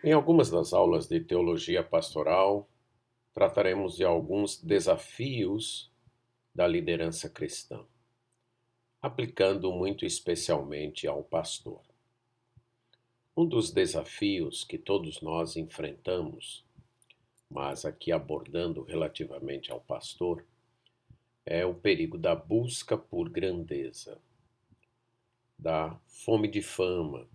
Em algumas das aulas de teologia pastoral, trataremos de alguns desafios da liderança cristã, aplicando muito especialmente ao pastor. Um dos desafios que todos nós enfrentamos, mas aqui abordando relativamente ao pastor, é o perigo da busca por grandeza, da fome de fama,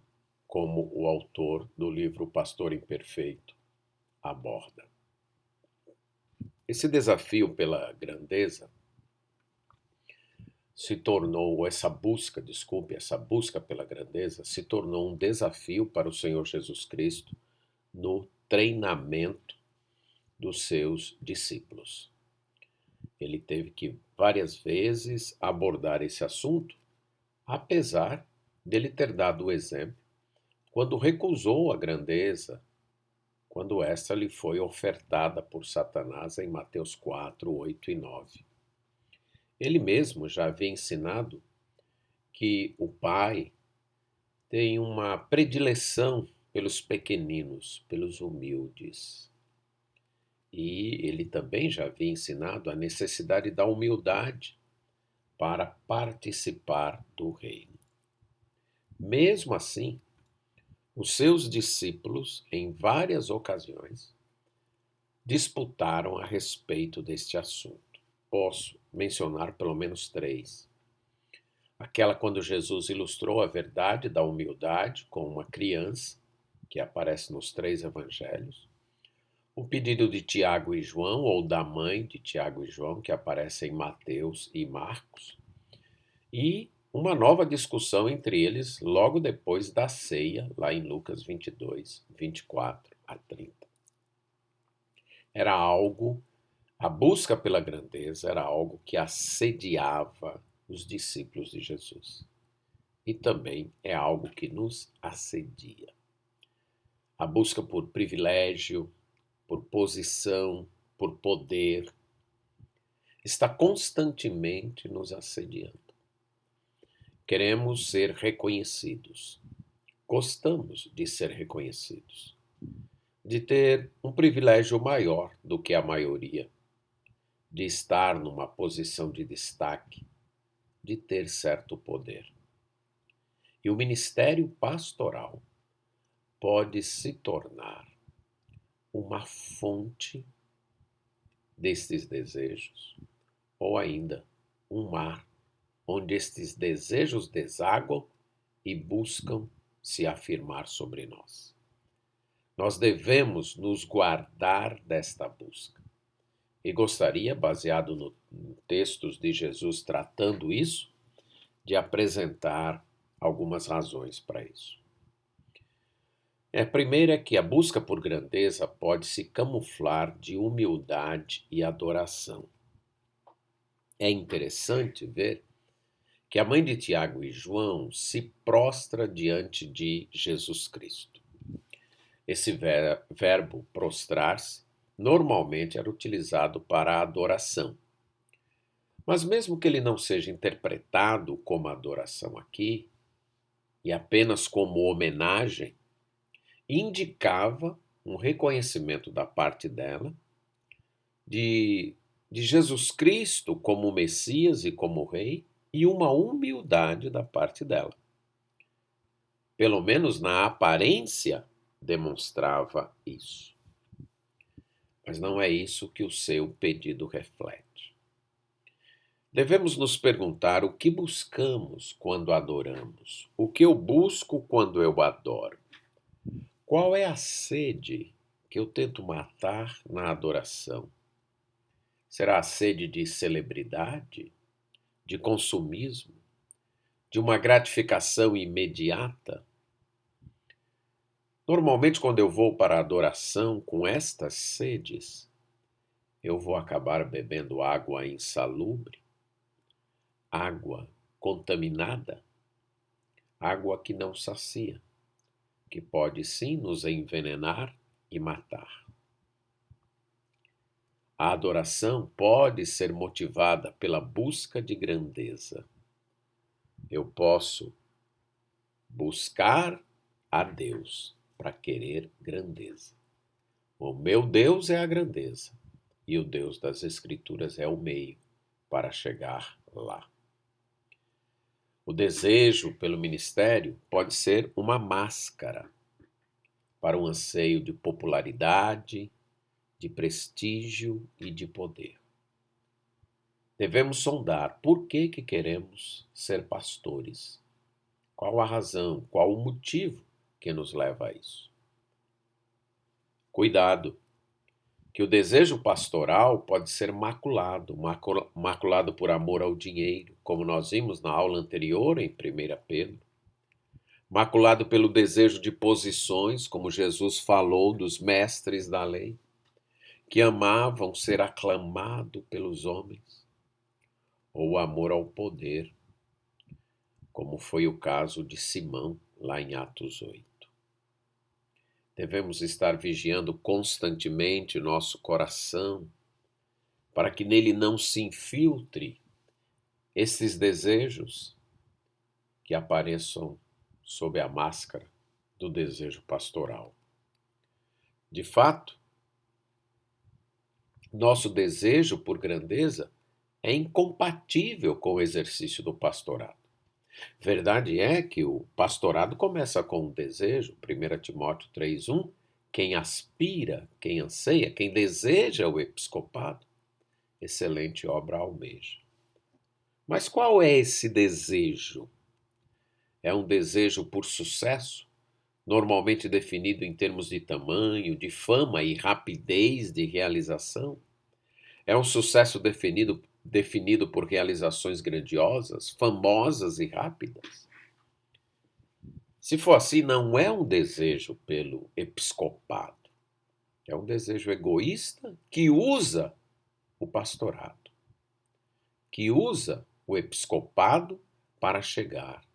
como o autor do livro O Pastor Imperfeito aborda. Esse desafio pela grandeza essa busca pela grandeza se tornou um desafio para o Senhor Jesus Cristo no treinamento dos seus discípulos. Ele teve que várias vezes abordar esse assunto, apesar dele ter dado o exemplo quando recusou a grandeza, quando essa lhe foi ofertada por Satanás em Mateus 4, 8 e 9. Ele mesmo já havia ensinado que o Pai tem uma predileção pelos pequeninos, pelos humildes. E ele também já havia ensinado a necessidade da humildade para participar do reino. Mesmo assim, os seus discípulos, em várias ocasiões, disputaram a respeito deste assunto. Posso mencionar pelo menos três. Aquela quando Jesus ilustrou a verdade da humildade com uma criança, que aparece nos 3 evangelhos. O pedido de Tiago e João, ou da mãe de Tiago e João, que aparece em Mateus e Marcos. E uma nova discussão entre eles logo depois da ceia, lá em Lucas 22, 24 a 30. Era algo, a busca pela grandeza era algo que assediava os discípulos de Jesus. E também é algo que nos assedia. A busca por privilégio, por posição, por poder, está constantemente nos assediando. Queremos ser reconhecidos. Gostamos de ser reconhecidos, de ter um privilégio maior do que a maioria, de estar numa posição de destaque, de ter certo poder. E o ministério pastoral pode se tornar uma fonte destes desejos, ou ainda um mar onde estes desejos desaguam e buscam se afirmar sobre nós. Nós devemos nos guardar desta busca. E gostaria, baseado no textos de Jesus tratando isso, de apresentar algumas razões para isso. A primeira é que a busca por grandeza pode se camuflar de humildade e adoração. É interessante ver que a mãe de Tiago e João se prostra diante de Jesus Cristo. Esse verbo prostrar-se normalmente era utilizado para a adoração. Mas mesmo que ele não seja interpretado como adoração aqui, e apenas como homenagem, indicava um reconhecimento da parte dela de Jesus Cristo como Messias e como Rei, e uma humildade da parte dela. Pelo menos na aparência, demonstrava isso. Mas não é isso que o seu pedido reflete. Devemos nos perguntar o que buscamos quando adoramos, o que eu busco quando eu adoro. Qual é a sede que eu tento matar na adoração? Será a sede de celebridade, de consumismo, de uma gratificação imediata? Normalmente, quando eu vou para a adoração com estas sedes, eu vou acabar bebendo água insalubre, água contaminada, água que não sacia, que pode sim nos envenenar e matar. A adoração pode ser motivada pela busca de grandeza. Eu posso buscar a Deus para querer grandeza. O meu Deus é a grandeza, e o Deus das Escrituras é o meio para chegar lá. O desejo pelo ministério pode ser uma máscara para um anseio de popularidade, de prestígio e de poder. Devemos sondar por que queremos ser pastores. Qual a razão, qual o motivo que nos leva a isso? Cuidado, que o desejo pastoral pode ser maculado por amor ao dinheiro, como nós vimos na aula anterior em 1 Pedro. Maculado pelo desejo de posições, como Jesus falou dos mestres da lei, que amavam ser aclamado pelos homens, ou o amor ao poder, como foi o caso de Simão, lá em Atos 8. Devemos estar vigiando constantemente nosso coração, para que nele não se infiltre esses desejos que apareçam sob a máscara do desejo pastoral. De fato, nosso desejo por grandeza é incompatível com o exercício do pastorado. Verdade é que o pastorado começa com um desejo, 1 Timóteo 3:1, quem aspira, quem anseia, quem deseja o episcopado, excelente obra almeja. Mas qual é esse desejo? É um desejo por sucesso, normalmente definido em termos de tamanho, de fama e rapidez de realização? É um sucesso definido por realizações grandiosas, famosas e rápidas? Se for assim, não é um desejo pelo episcopado. É um desejo egoísta que usa o pastorado, que usa o episcopado para chegar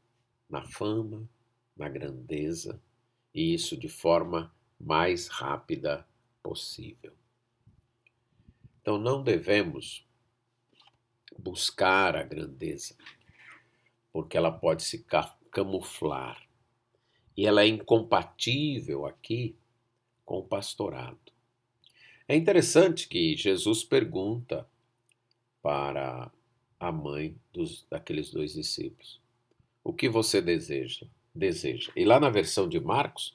na fama, na grandeza, e isso de forma mais rápida possível. Então não devemos buscar a grandeza, porque ela pode se camuflar. E ela é incompatível aqui com o pastorado. É interessante que Jesus pergunta para a mãe daqueles dois discípulos: o que você deseja? E lá na versão de Marcos,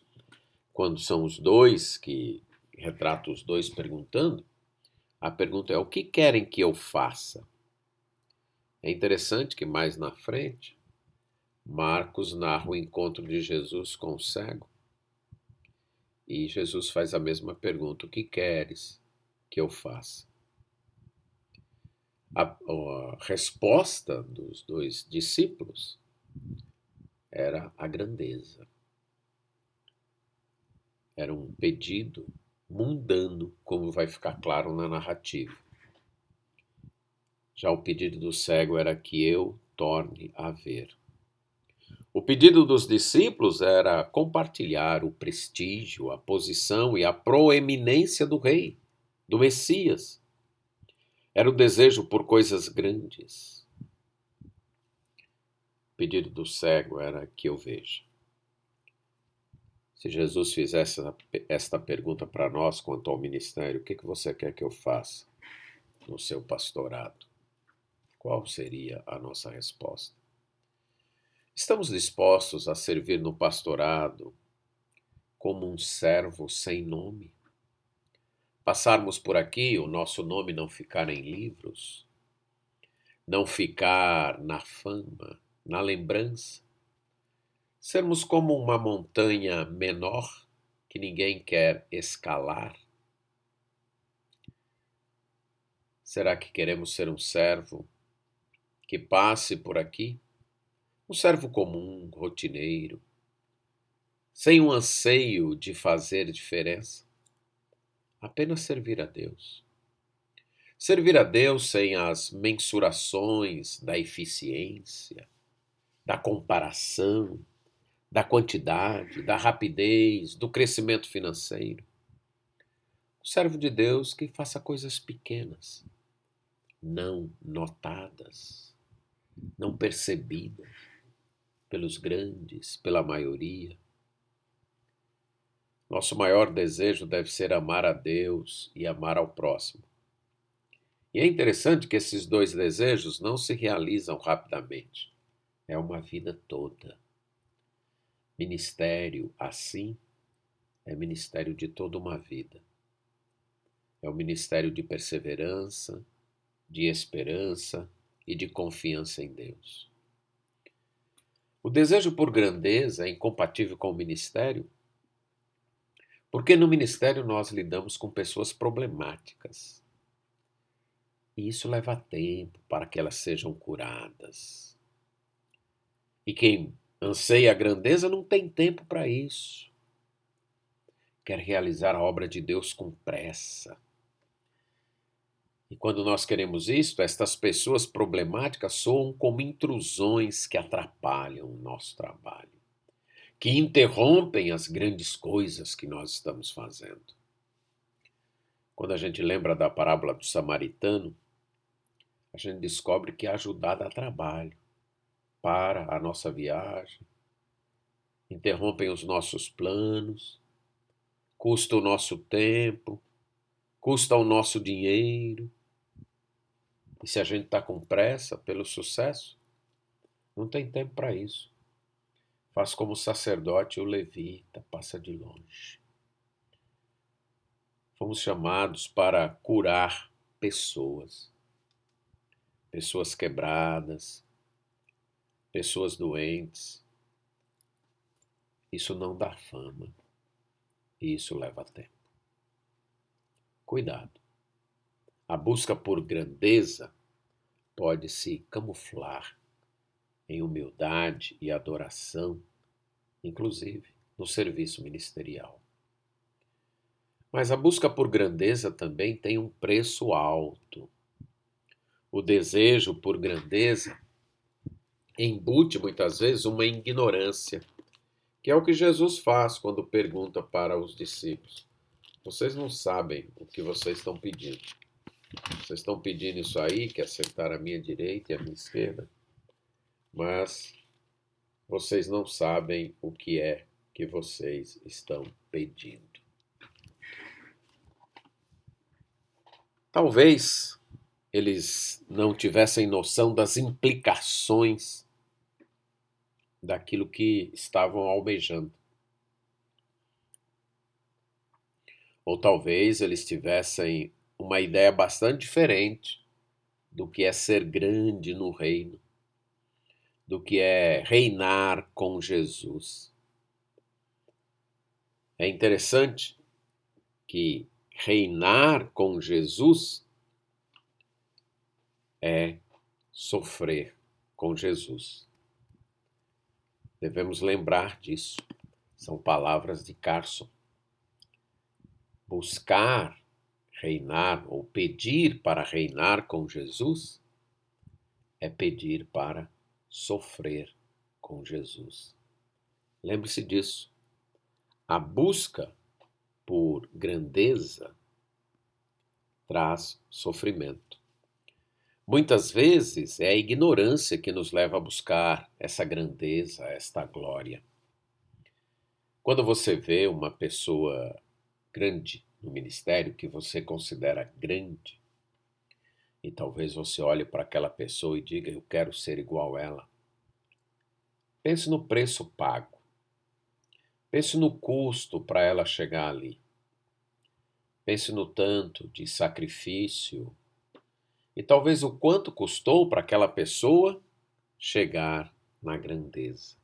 quando são os dois que retratam os dois perguntando, a pergunta é: o que querem que eu faça? É interessante que mais na frente, Marcos narra o encontro de Jesus com o cego. E Jesus faz a mesma pergunta: o que queres que eu faça? A resposta dos dois discípulos era a grandeza. Era um pedido mundano, como vai ficar claro na narrativa. Já o pedido do cego era que eu torne a ver. O pedido dos discípulos era compartilhar o prestígio, a posição e a proeminência do rei, do Messias. Era o desejo por coisas grandes. O pedido do cego era que eu veja. Se Jesus fizesse esta pergunta para nós quanto ao ministério: o que você quer que eu faça no seu pastorado? Qual seria a nossa resposta? Estamos dispostos a servir no pastorado como um servo sem nome? Passarmos por aqui, o nosso nome não ficar em livros, não ficar na fama, na lembrança? Sermos como uma montanha menor que ninguém quer escalar? Será que queremos ser um servo que passe por aqui? Um servo comum, rotineiro, sem um anseio de fazer diferença? Apenas servir a Deus. Servir a Deus sem as mensurações da eficiência, da comparação, da quantidade, da rapidez, do crescimento financeiro. O servo de Deus que faça coisas pequenas, não notadas, não percebidas pelos grandes, pela maioria. Nosso maior desejo deve ser amar a Deus e amar ao próximo. E é interessante que esses dois desejos não se realizam rapidamente. É uma vida toda. Ministério assim é ministério de toda uma vida. É um ministério de perseverança, de esperança e de confiança em Deus. O desejo por grandeza é incompatível com o ministério, porque no ministério nós lidamos com pessoas problemáticas. E isso leva tempo para que elas sejam curadas. E quem anseia a grandeza não tem tempo para isso. Quer realizar a obra de Deus com pressa. E quando nós queremos isto, estas pessoas problemáticas soam como intrusões que atrapalham o nosso trabalho, que interrompem as grandes coisas que nós estamos fazendo. Quando a gente lembra da parábola do samaritano, a gente descobre que ajudar dá trabalho, para a nossa viagem, interrompem os nossos planos, custa o nosso tempo, custa o nosso dinheiro. E se a gente está com pressa pelo sucesso, não tem tempo para isso. Faz como o sacerdote e o levita, passa de longe. Fomos chamados para curar pessoas, pessoas quebradas, pessoas doentes. Isso não dá fama, e isso leva tempo. Cuidado. A busca por grandeza pode se camuflar em humildade e adoração, inclusive no serviço ministerial. Mas a busca por grandeza também tem um preço alto. O desejo por grandeza embute muitas vezes uma ignorância, que é o que Jesus faz quando pergunta para os discípulos: vocês não sabem o que vocês estão pedindo. Vocês estão pedindo isso aí, que é sentar à minha direita e à minha esquerda, mas vocês não sabem o que é que vocês estão pedindo. Talvez eles não tivessem noção das implicações daquilo que estavam almejando. Ou talvez eles tivessem uma ideia bastante diferente do que é ser grande no reino, do que é reinar com Jesus. É interessante que reinar com Jesus é sofrer com Jesus. Devemos lembrar disso. São palavras de Carson. Buscar reinar ou pedir para reinar com Jesus é pedir para sofrer com Jesus. Lembre-se disso. A busca por grandeza traz sofrimento. Muitas vezes é a ignorância que nos leva a buscar essa grandeza, esta glória. Quando você vê uma pessoa grande no ministério, que você considera grande, e talvez você olhe para aquela pessoa e diga: eu quero ser igual a ela. Pense no preço pago. Pense no custo para ela chegar ali. Pense no tanto de sacrifício e talvez o quanto custou para aquela pessoa chegar na grandeza.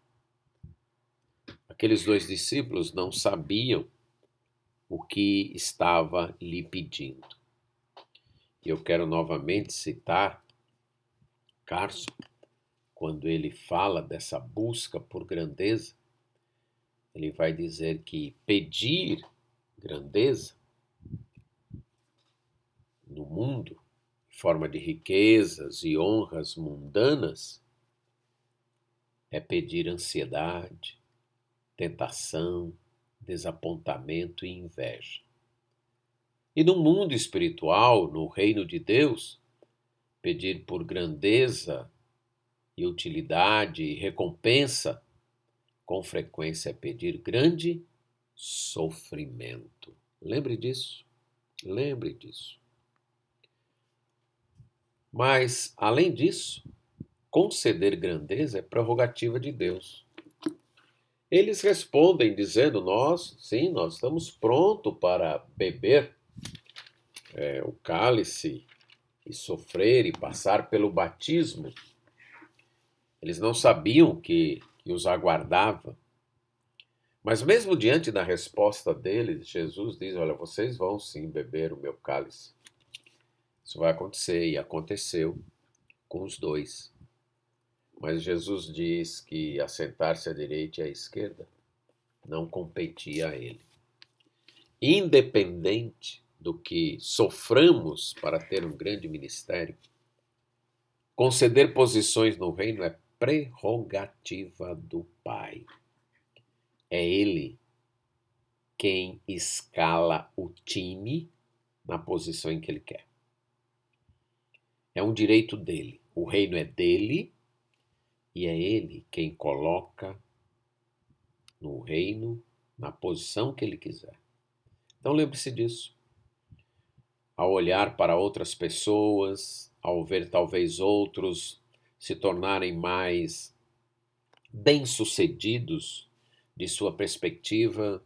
Aqueles dois discípulos não sabiam o que estava lhe pedindo. E eu quero novamente citar Carson, quando ele fala dessa busca por grandeza, ele vai dizer que pedir grandeza no mundo, em forma de riquezas e honras mundanas, é pedir ansiedade, tentação, desapontamento e inveja. E no mundo espiritual, no reino de Deus, pedir por grandeza e utilidade e recompensa, com frequência é pedir grande sofrimento. Lembre disso. Lembre disso. Mas, além disso, conceder grandeza é prerrogativa de Deus. Eles respondem dizendo, sim, nós estamos prontos para beber o cálice e sofrer e passar pelo batismo. Eles não sabiam que os aguardava. Mas mesmo diante da resposta deles, Jesus diz, olha, vocês vão sim beber o meu cálice. Isso vai acontecer, e aconteceu com os dois. Mas Jesus diz que assentar-se à direita e à esquerda não competia a ele. Independente do que soframos para ter um grande ministério, conceder posições no reino é prerrogativa do Pai. É Ele quem escala o time na posição em que Ele quer. É um direito dele. O reino é dele e é Ele quem coloca no reino na posição que Ele quiser. Então lembre-se disso. Ao olhar para outras pessoas, ao ver talvez outros se tornarem mais bem-sucedidos de sua perspectiva,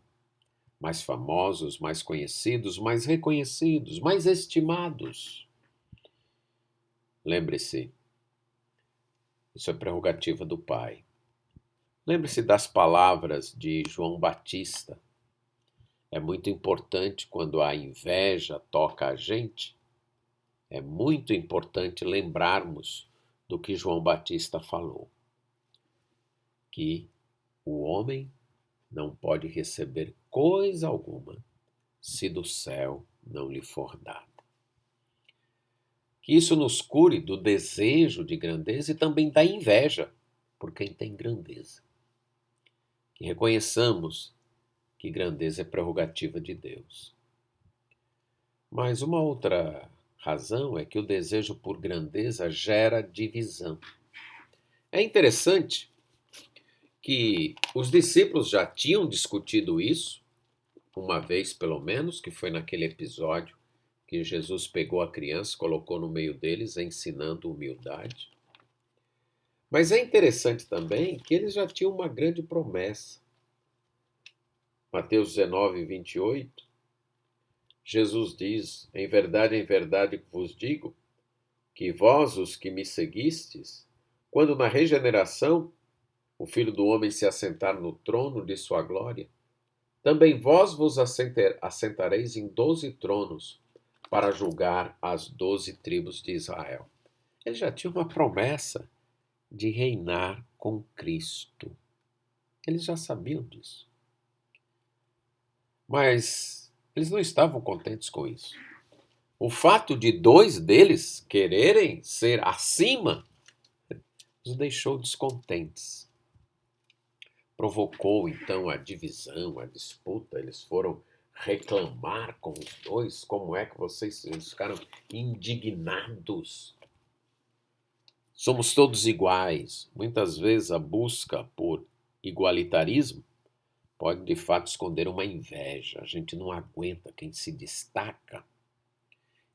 mais famosos, mais conhecidos, mais reconhecidos, mais estimados. Lembre-se, isso é prerrogativa do Pai. Lembre-se das palavras de João Batista. É muito importante quando a inveja toca a gente, é muito importante lembrarmos do que João Batista falou. Que o homem não pode receber coisa alguma se do céu não lhe for dado. Que isso nos cure do desejo de grandeza e também da inveja por quem tem grandeza. Que reconheçamos que grandeza é prerrogativa de Deus. Mas uma outra razão é que o desejo por grandeza gera divisão. É interessante que os discípulos já tinham discutido isso, uma vez pelo menos, que foi naquele episódio que Jesus pegou a criança, colocou no meio deles, ensinando humildade. Mas é interessante também que eles já tinham uma grande promessa. Mateus 19, 28, Jesus diz, em verdade vos digo, que vós, os que me seguistes, quando na regeneração o Filho do Homem se assentar no trono de sua glória, também vós vos assentareis em 12 tronos para julgar as 12 tribos de Israel. Ele já tinha uma promessa de reinar com Cristo. Eles já sabiam disso. Mas eles não estavam contentes com isso. O fato de 2 deles quererem ser acima os deixou descontentes. Provocou então a divisão, a disputa. Eles foram reclamar com os 2. Como é que eles ficaram indignados? Somos todos iguais. Muitas vezes a busca por igualitarismo pode de fato esconder uma inveja. A gente não aguenta quem se destaca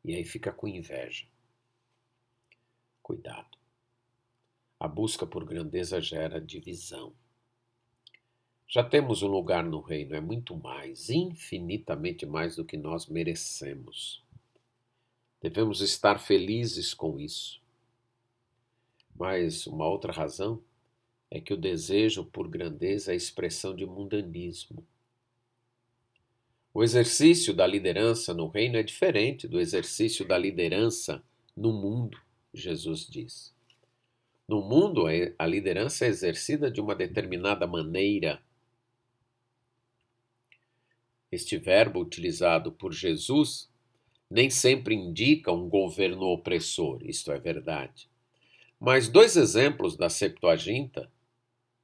e aí fica com inveja. Cuidado. A busca por grandeza gera divisão. Já temos um lugar no reino, é muito mais, infinitamente mais do que nós merecemos. Devemos estar felizes com isso. Mas uma outra razão é que o desejo por grandeza é expressão de mundanismo. O exercício da liderança no reino é diferente do exercício da liderança no mundo, Jesus diz. No mundo, a liderança é exercida de uma determinada maneira. Este verbo utilizado por Jesus nem sempre indica um governo opressor, isto é verdade. Mas 2 exemplos da Septuaginta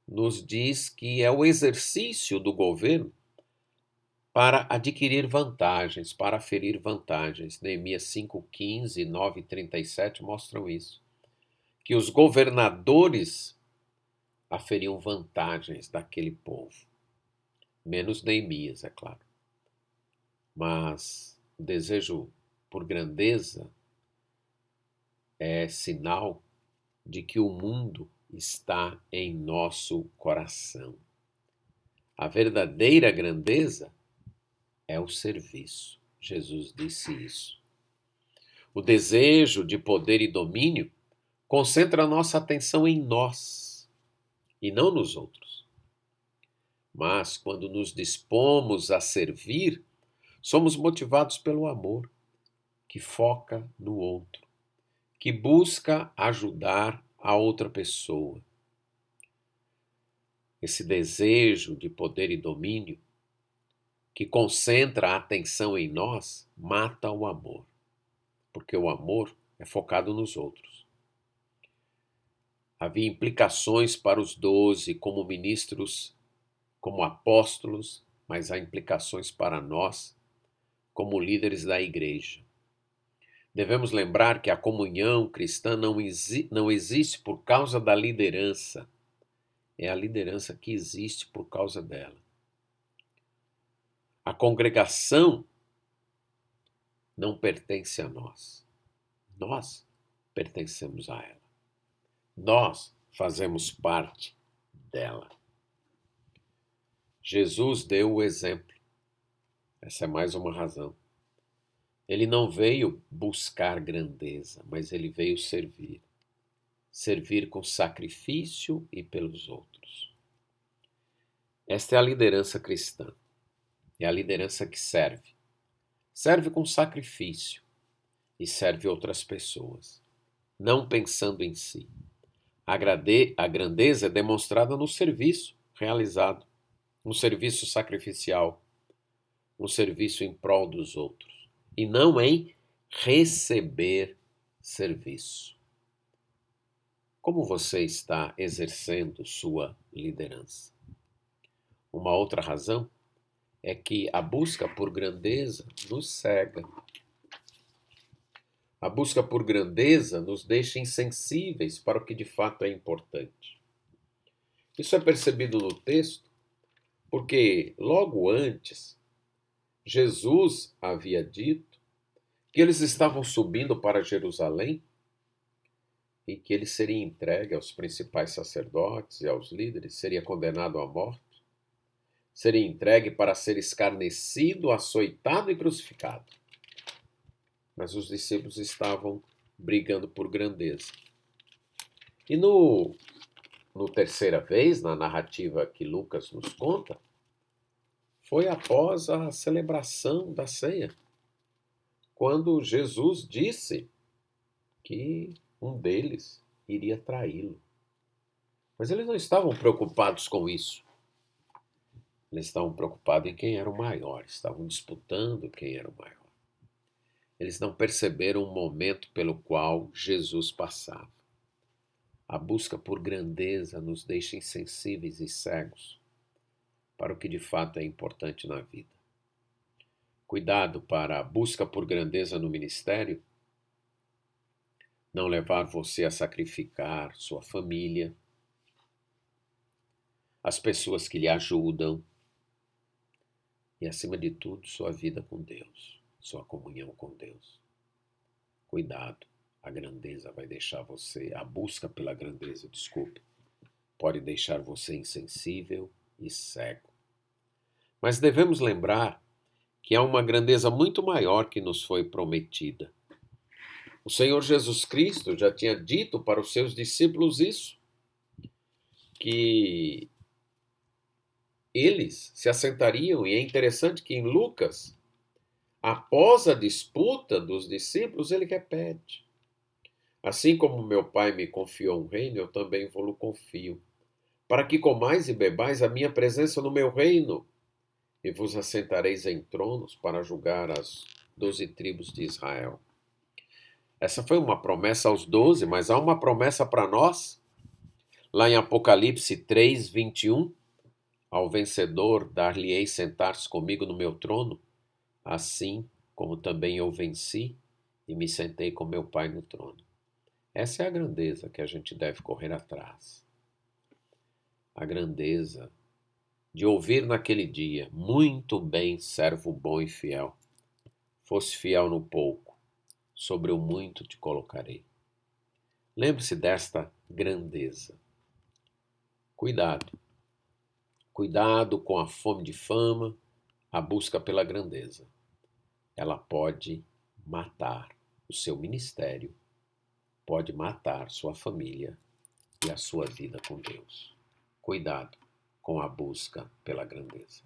nos diz que é o exercício do governo para adquirir vantagens, para aferir vantagens. Neemias 5,15 e 9,37 mostram isso. Que os governadores aferiam vantagens daquele povo. menos Neemias, é claro. Mas o desejo por grandeza é sinal de que o mundo está em nosso coração. A verdadeira grandeza é o serviço. Jesus disse isso. O desejo de poder e domínio concentra a nossa atenção em nós e não nos outros. Mas quando nos dispomos a servir, somos motivados pelo amor, que foca no outro, que busca ajudar a outra pessoa. Esse desejo de poder e domínio, que concentra a atenção em nós, mata o amor, porque o amor é focado nos outros. Havia implicações para os 12 como ministros, como apóstolos, mas há implicações para nós como líderes da igreja. Devemos lembrar que a comunhão cristã não existe por causa da liderança. É a liderança que existe por causa dela. A congregação não pertence a nós. Nós pertencemos a ela. Nós fazemos parte dela. Jesus deu o exemplo. Essa é mais uma razão. Ele não veio buscar grandeza, mas ele veio servir. Servir com sacrifício e pelos outros. Esta é a liderança cristã. É a liderança que serve. Serve com sacrifício e serve outras pessoas, não pensando em si. A grandeza é demonstrada no serviço realizado, no serviço sacrificial, no serviço em prol dos outros, e não em receber serviço. Como você está exercendo sua liderança? Uma outra razão é que a busca por grandeza nos cega. A busca por grandeza nos deixa insensíveis para o que de fato é importante. Isso é percebido no texto porque logo antes Jesus havia dito que eles estavam subindo para Jerusalém e que ele seria entregue aos principais sacerdotes e aos líderes, seria condenado à morte, seria entregue para ser escarnecido, açoitado e crucificado. Mas os discípulos estavam brigando por grandeza. E no terceira vez, na narrativa que Lucas nos conta, foi após a celebração da ceia, quando Jesus disse que um deles iria traí-lo. Mas eles não estavam preocupados com isso. Eles estavam preocupados em quem era o maior, estavam disputando quem era o maior. Eles não perceberam o momento pelo qual Jesus passava. A busca por grandeza nos deixa insensíveis e cegos para o que de fato é importante na vida. Cuidado para a busca por grandeza no ministério não levar você a sacrificar sua família, as pessoas que lhe ajudam e, acima de tudo, sua vida com Deus, sua comunhão com Deus. Cuidado, a grandeza vai deixar você, a busca pela grandeza, desculpe, pode deixar você insensível e cego. Mas devemos lembrar que há uma grandeza muito maior que nos foi prometida. O Senhor Jesus Cristo já tinha dito para os seus discípulos isso, que eles se assentariam, e é interessante que em Lucas, após a disputa dos discípulos, ele repete: assim como meu Pai me confiou um reino, eu também vou-lo confio, para que comais e bebais a minha presença no meu reino, e vos assentareis em tronos para julgar as 12 tribos de Israel. Essa foi uma promessa aos 12, mas há uma promessa para nós. Lá em Apocalipse 3, 21, ao vencedor dar-lhe-ei sentar-se comigo no meu trono, assim como também eu venci e me sentei com meu Pai no trono. Essa é a grandeza que a gente deve correr atrás. A grandeza de ouvir naquele dia: muito bem, servo bom e fiel. Fosse fiel no pouco, sobre o muito te colocarei. Lembre-se desta grandeza. Cuidado. Cuidado com a fome de fama, a busca pela grandeza. Ela pode matar o seu ministério, pode matar sua família e a sua vida com Deus. Cuidado com a busca pela grandeza.